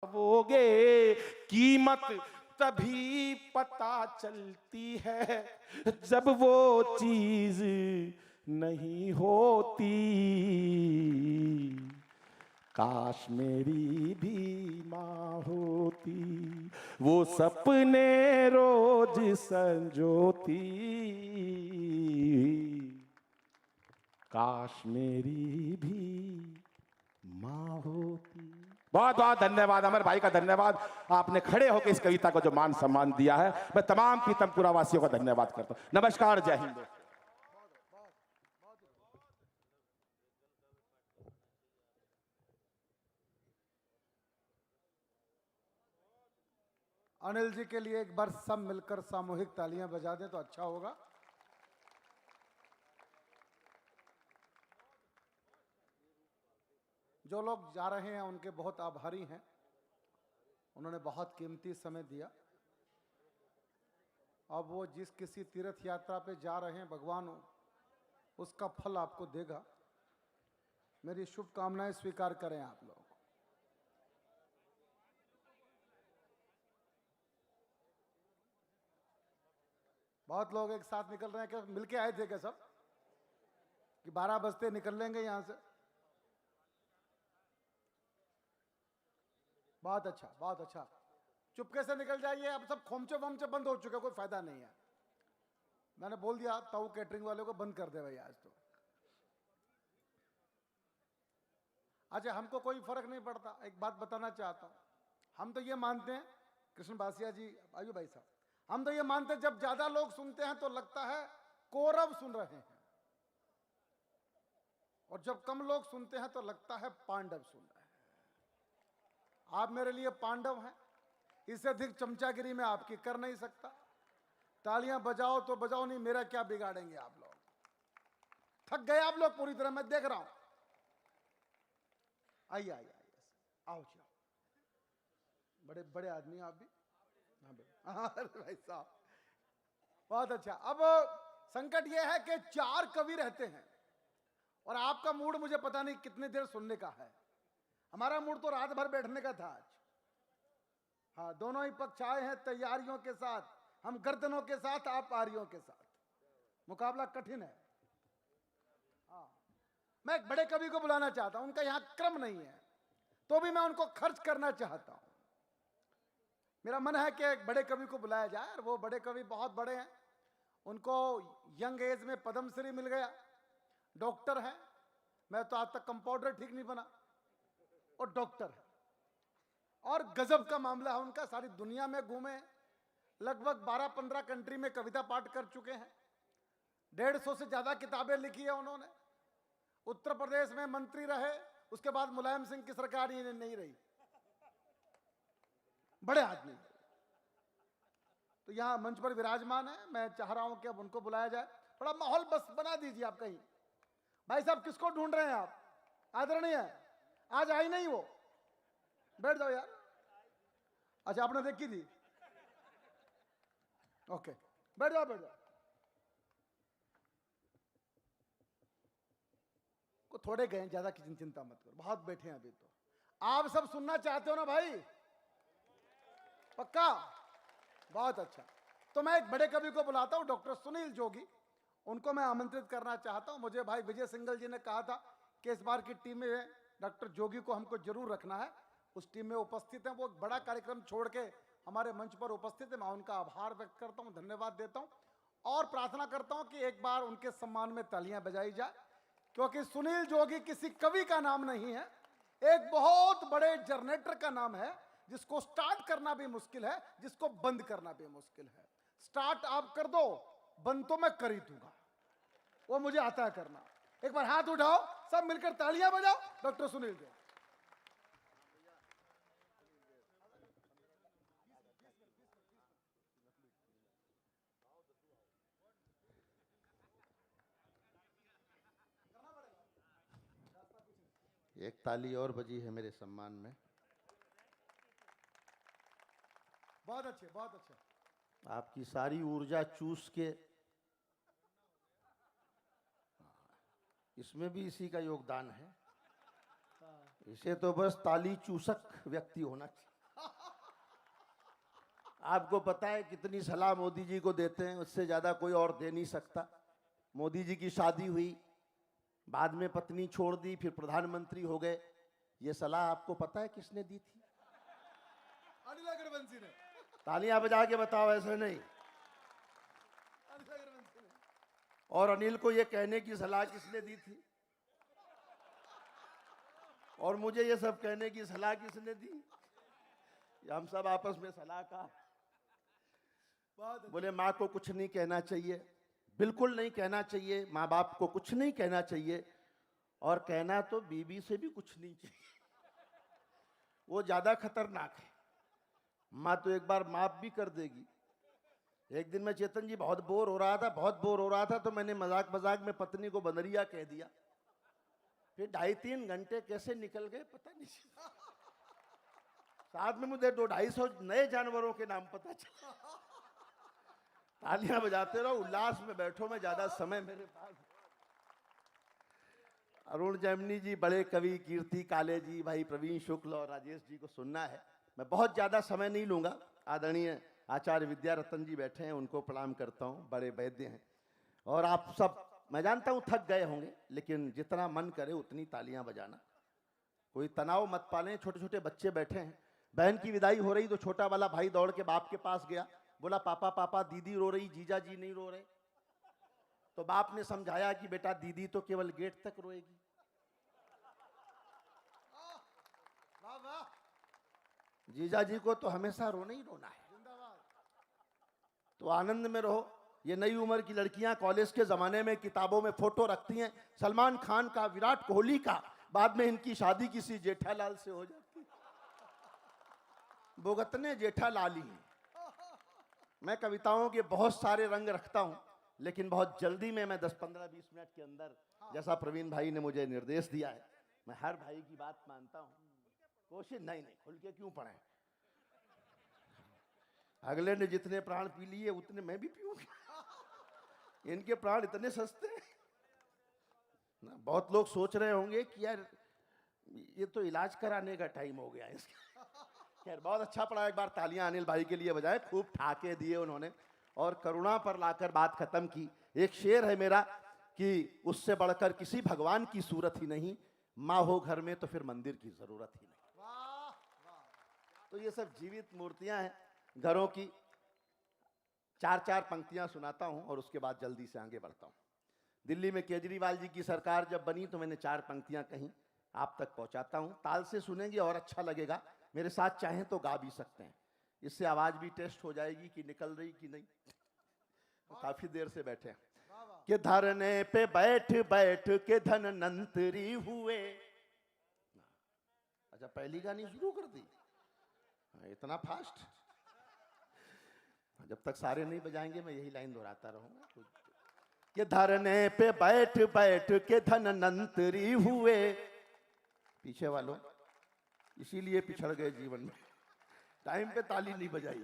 पाओगे। कीमत तभी पता चलती है जब वो चीज नहीं होती। काश मेरी भी माँ होती, वो सपने रोज संजोती। काश मेरी भी माँ होती। बहुत बहुत धन्यवाद अमर भाई का, धन्यवाद। आपने खड़े होकर इस कविता को जो मान सम्मान दिया है, मैं तमाम पीतमपुरा वासियों का धन्यवाद करता हूं। नमस्कार, जय हिंद। अनिल जी के लिए एक बार सब मिलकर सामूहिक तालियां बजा दें तो अच्छा होगा। जो लोग जा रहे हैं उनके बहुत आभारी हैं, उन्होंने बहुत कीमती समय दिया। अब वो जिस किसी तीर्थ यात्रा पे जा रहे हैं, भगवान उसका फल आपको देगा। मेरी शुभकामनाएं स्वीकार करें आप लोग। बहुत लोग एक साथ निकल रहे हैं, क्या मिलके आए थे क्या सब, कि 12 बजते निकल लेंगे यहां से? बहुत अच्छा, बहुत अच्छा। चुपके से निकल जाइए, अब सब खोमचे वोमचे बंद हो चुके, कोई फायदा नहीं है। मैंने बोल दिया ताऊ कैटरिंग वाले को बंद कर दे भाई आज तो। अच्छा, हमको कोई फर्क नहीं पड़ता। एक बात बताना चाहता हूं, हम तो ये मानते हैं, कृष्ण बासिया जी, आयु भाई साहब, हम तो ये मानते हैं जब ज्यादा लोग सुनते हैं तो लगता है कौरव सुन रहे हैं, और जब कम लोग सुनते हैं तो लगता है पांडव सुन रहे हैं। आप मेरे लिए पांडव हैं, इससे अधिक चमचागिरी में आपकी कर नहीं सकता। तालियां बजाओ तो बजाओ, नहीं मेरा क्या बिगाड़ेंगे आप लोग। थक गए आप लोग पूरी तरह, मैं देख रहा हूं। आइए आइए आइए, आओ जाओ, बड़े बड़े आदमी आप भी। हाँ भाई साहब, बहुत अच्छा। अब संकट यह है कि 4 कवि रहते हैं और आपका मूड मुझे पता नहीं कितनी देर सुनने का है। हमारा मूड तो रात भर बैठने का था आज। हाँ, दोनों ही पक्ष आए हैं तैयारियों के साथ, हम गर्दनों के साथ, आप पारियों के साथ। मुकाबला कठिन है। हाँ, मैं एक बड़े कवि को बुलाना चाहता हूं, उनका यहां क्रम नहीं है तो भी मैं उनको खर्च करना चाहता हूं। मेरा मन है कि एक बड़े कवि को बुलाया जाए, और वो बड़े कवि बहुत बड़े हैं। उनको यंग एज में पद्मश्री मिल गया, डॉक्टर हैं। मैं तो आज तक कंपाउंडर ठीक नहीं बना, और डॉक्टर है, और गजब का मामला है उनका। सारी दुनिया में घूमे, लगभग 12-15 कंट्री में कविता पाठ कर चुके हैं। 150 से ज्यादा किताबें लिखी है उन्होंने। उत्तर प्रदेश में मंत्री रहे, उसके बाद मुलायम सिंह की सरकार ही नहीं रही। बड़े आदमी तो यहां मंच पर विराजमान है। मैं चाह रहा हूं कि अब उनको बुलाया जाए। थोड़ा माहौल बस बना दीजिए आप कहीं। भाई साहब, किसको ढूंढ रहे हैं आप? आदरणीय आज आई नहीं वो, बैठ जाओ यार। अच्छा, आपने देखी थी? ओके, बैठ जाओ बैठ जाओ। को थोड़े गए, ज्यादा की चिंता मत करो, बहुत बैठे हैं अभी तो। आप सब सुनना चाहते हो ना भाई? पक्का? बहुत अच्छा। तो मैं एक बड़े कवि को बुलाता हूं, डॉक्टर सुनील जोगी। उनको मैं आमंत्रित करना चाहता हूं। मुझे भाई विजय सिंगल जी ने कहा था कि इस बार की टीम में डॉक्टर जोगी को हमको जरूर रखना है। उस टीम में उपस्थित हैं, वो एक बड़ा कार्यक्रम छोड़ के हमारे मंच पर उपस्थित है। मैं उनका आभार व्यक्त करता हूं, धन्यवाद देता हूं, और प्रार्थना करता हूं कि एक बार उनके सम्मान में तालियां बजाई जाए, क्योंकि सुनील जोगी किसी कवि का नाम नहीं है, एक बहुत बड़े जनरेटर का नाम है, जिसको स्टार्ट करना भी मुश्किल है, जिसको बंद करना भी मुश्किल है। स्टार्ट आप कर दो, बंद तो मैं कर ही दूंगा, वो मुझे आता है करना। एक बार हाथ उठाओ, सब मिलकर तालियां बजाओ डॉक्टर सुनील जोगी। एक ताली और बजी है मेरे सम्मान में। बहुत अच्छे, बहुत अच्छे। आपकी सारी ऊर्जा चूस के, इसमें भी इसी का योगदान है। इसे तो बस ताली चूसक व्यक्ति होना चाहिए। आपको पता है कितनी सलाह मोदी जी को देते हैं, उससे ज्यादा कोई और दे नहीं सकता। मोदी जी की शादी हुई, बाद में पत्नी छोड़ दी, फिर प्रधानमंत्री हो गए। ये सलाह आपको पता है किसने दी थी? अनिल अग्रवंशी ने। तालियां बजा के बताओ, ऐसे नहीं। अनिल अग्रवंशी ने। और अनिल को ये कहने की सलाह किसने दी थी? और मुझे ये सब कहने की सलाह किसने दी? हम सब आपस में सलाहकार। बोले माँ को कुछ नहीं कहना चाहिए, बिल्कुल नहीं कहना चाहिए, माँ बाप को कुछ नहीं कहना चाहिए, और कहना तो बीबी से भी कुछ नहीं चाहिए, वो ज्यादा खतरनाक है। माँ तो एक बार माफ भी कर देगी। एक दिन मैं चेतन जी बहुत बोर हो रहा था, तो मैंने मजाक मजाक में पत्नी को बंदरिया कह दिया। फिर 2.5-3 घंटे कैसे निकल गए पता नहीं। साथ में मुझे 200-250 नए जानवरों के नाम पता चला। तालियां बजाते रहो, उल्लास में बैठो, मैं ज्यादा समय मेरे पास। अरुण जैमिनी जी बड़े कवि, कीर्ति काले जी, भाई प्रवीण शुक्ल और राजेश जी को सुनना है। मैं बहुत ज्यादा समय नहीं लूंगा। आदरणीय आचार्य विद्यारतन जी बैठे हैं, उनको प्रणाम करता हूं, बड़े वैद्य हैं। और आप सब, मैं जानता हूं थक गए होंगे, लेकिन जितना मन करे उतनी तालियां बजाना। कोई तनाव मत पालें। छोटे छोटे बच्चे बैठे हैं, बहन की विदाई हो रही तो छोटा वाला भाई दौड़ के बाप के पास गया, बोला पापा पापा दीदी रो रही, जीजा जी नहीं रो रहे। तो बाप ने समझाया कि बेटा दीदी तो केवल गेट तक रोएगी। वाह वाह, जीजा जी को तो हमेशा रोना ही रोना है। जिंदाबाद। तो आनंद में रहो। ये नई उम्र की लड़कियां कॉलेज के जमाने में किताबों में फोटो रखती हैं सलमान खान का, विराट कोहली का, बाद में इनकी शादी किसी जेठालाल से हो जाती। भुगतने जेठालाली हैं। मैं कविताओं के बहुत सारे रंग रखता हूं, लेकिन बहुत जल्दी में मैं 10-15-20 मिनट के अंदर, जैसा प्रवीण भाई ने मुझे निर्देश दिया है, मैं हर भाई की बात मानता हूं। कोशिश नहीं खुल के क्यों पढ़े। अगले ने जितने प्राण पी लिए उतने मैं भी पीऊंगा। इनके प्राण इतने सस्ते हैं ना। बहुत लोग सोच रहे होंगे कि यार ये तो इलाज कराने का टाइम हो गया इसका। खैर बहुत अच्छा पड़ा। एक बार तालियां अनिल भाई के लिए बजाए, खूब ठाके दिए उन्होंने और करुणा पर लाकर बात खत्म की। एक शेर है मेरा कि उससे बढ़कर किसी भगवान की सूरत ही नहीं, माँ हो घर में तो फिर मंदिर की जरूरत ही नहीं। तो ये सब जीवित मूर्तियां हैं घरों की। 4-4 पंक्तियां सुनाता हूं और उसके बाद जल्दी से आगे बढ़ता हूं। दिल्ली में केजरीवाल जी की सरकार जब बनी तो मैंने 4 पंक्तियां कहीं, आप तक पहुंचाता हूं। ताल से सुनेंगे और अच्छा लगेगा। मेरे साथ चाहें तो गा भी सकते हैं, इससे आवाज भी टेस्ट हो जाएगी कि निकल रही कि नहीं। तो काफी देर से बैठे हैं कि धरने पे बैठ बैठ के धनवंतरी हुए। अच्छा पहली गानी शुरू कर दी, इतना फास्ट। जब तक सारे नहीं बजाएंगे मैं यही लाइन दोहराता रहूंगा कि धरने पे बैठ बैठ के धनवंतरी हुए। पीछे वालों इसीलिए पिछड़ गए जीवन में, टाइम पे ताली नहीं बजाई।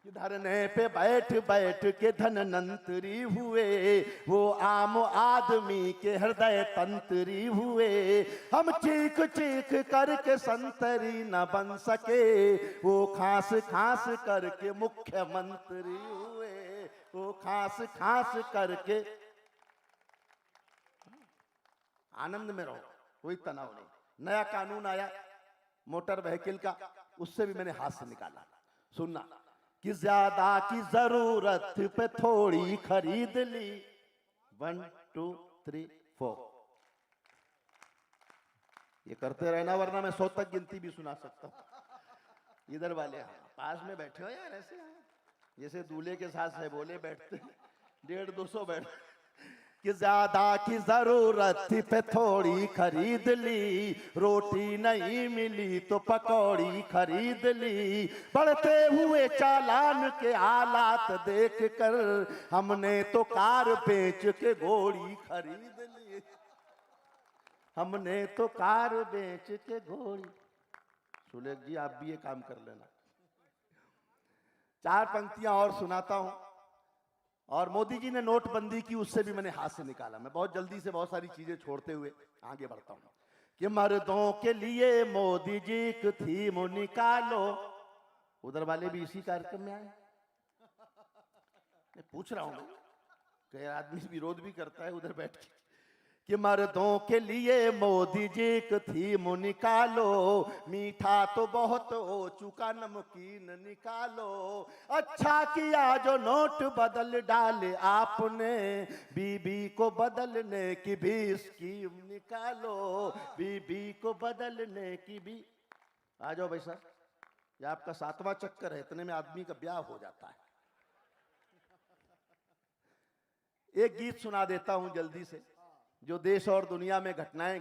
कि धरने पे बैठ बैठ के धनवंतरी हुए, वो आम आदमी के हृदय तंत्री हुए। हम चीख चीख करके संतरी न बन सके, वो खास खास करके मुख्यमंत्री हुए। वो खास खास करके। आनंद में रहो, कोई तनाव नहीं। नया कानून आया मोटर व्हीकल का, उससे भी मैंने हाथ से निकाला। सुनना कि ज्यादा की जरूरत पे थोड़ी खरीद ली। 1 2 3 4 ये करते रहना, वरना मैं 100 तक गिनती भी सुना सकता हूं। इधर वाले पास में बैठे हो यार, ऐसे जैसे दूल्हे के साथ है बोले बैठते 150-200 बैठ। कि ज्यादा की जरूरत पे थोड़ी खरीद ली, रोटी नहीं मिली तो पकौड़ी खरीद ली। बढ़ते हुए चालान के हालात देख कर हमने तो कार बेच के घोड़ी खरीद ली। हमने तो कार बेच के घोड़ी। सुलेख जी आप भी ये काम कर लेना। 4 पंक्तियां और सुनाता हूं। और मोदी जी ने नोटबंदी की, उससे भी मैंने हाथ से निकाला। मैं बहुत जल्दी से बहुत सारी चीजें छोड़ते हुए आगे बढ़ता हूं। कि मर्दों के लिए मोदी जी की थीम निकालो, उधर वाले भी इसी कार्यक्रम में आए? मैं पूछ रहा हूं भाई, कई आदमी विरोध भी करता है उधर बैठ के कि मर्दों के लिए मोदी जी की थीम निकालो, मीठा तो बहुत हो चुका नमकीन निकालो, अच्छा किया जो नोट बदल डाले आपने, बीबी को बदलने की भी स्कीम निकालो, बीबी को बदलने की भी। आ जाओ भाई साहब, ये आपका 7वां चक्कर है, इतने में आदमी का ब्याह हो जाता है। एक गीत सुना देता हूं जल्दी से, जो देश और दुनिया में घटनाएं